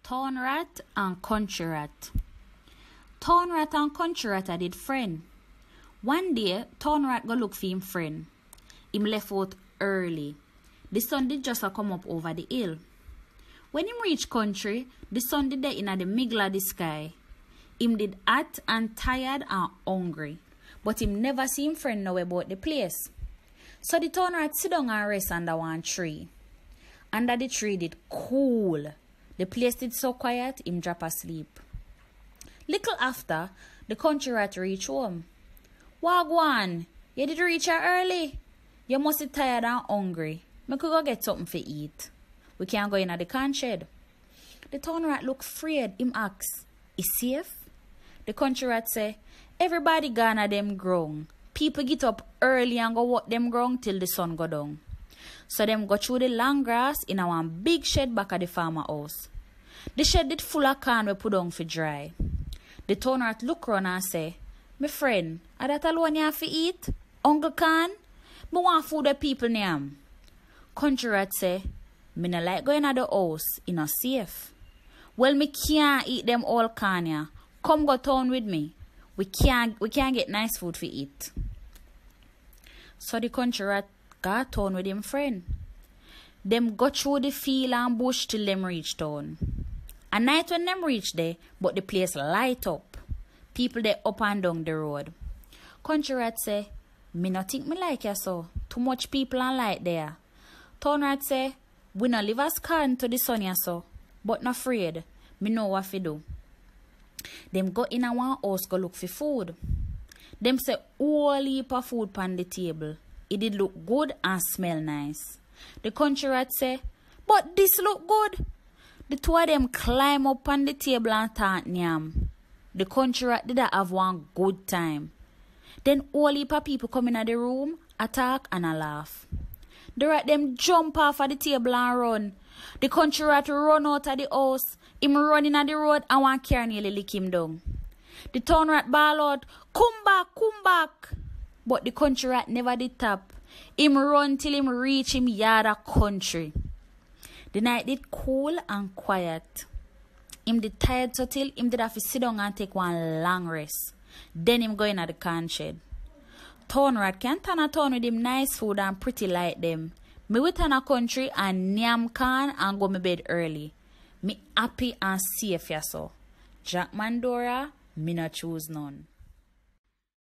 Toun Rat and Konchri Rat. Toun Rat and Konchri Rat did friend. One day, Toun Rat go look for him friend. Him left out early. The sun did just come up over the hill. When him reach country, the sun did there in the middle of the sky. Him did hot and tired and hungry, but him never see him friend know about the place. So the Toun Rat sit down and rest under one tree. Under the tree did cool. The place did so quiet, him drop asleep. Little after, the Konchri Rat reach home. Wagwan, you did reach here early. You must be tired and hungry. Me could go get something for eat. We can't go in at the corn shed. The Toun Rat look afraid. Him ask, is safe? The Konchri Rat say, everybody gone at them ground. People get up early and go walk them ground till the sun go down. So them go through the long grass in a one big shed back at the farmer house. The shed did full of corn we put down for dry. The Toun Rat look round and say, my friend, are that alone you have to eat? Uncle Khan? Me want food that people name. Konchri Rat say, me no like going at the house, it no safe. Well, me can't eat them all corn ya. Come go town with me. We can't get nice food for eat. So the Konchri Rat got town with him friend. Them go through the field and bush till them reach town. A night when them reach there, but the place light up. People they up and down the road. Konchri Rat say, me no think me like ya so. Too much people and light there. Toun Rat say, we no live as corn to the sun ya so. But no afraid. Me know what to do. Them go in a one house go look for food. Them say whole heap of food pan the table. It did look good and smell nice. The Konchri Rat say, but this look good. The two of them climb up on the table and start yam. The Konchri Rat did have one good time. Then whole heap of people come in the room, attack and a laugh. The rat them jump off of the table and run. The Konchri Rat run out of the house. Him running on the road and one car nearly lick him down. The Toun Rat ball out, come back, come back. But the Konchri Rat never did tap. Him run till him reach him yard of country. The night did cool and quiet. Him did tired so till him did have to sit down and take one long rest. Then him go in at the corn shed. Toun Rat can turn a town with him nice food and pretty like them. Me with turn a country and yam corn and go me bed early. Me happy and safe ya so. Jack Mandora, me no choose none.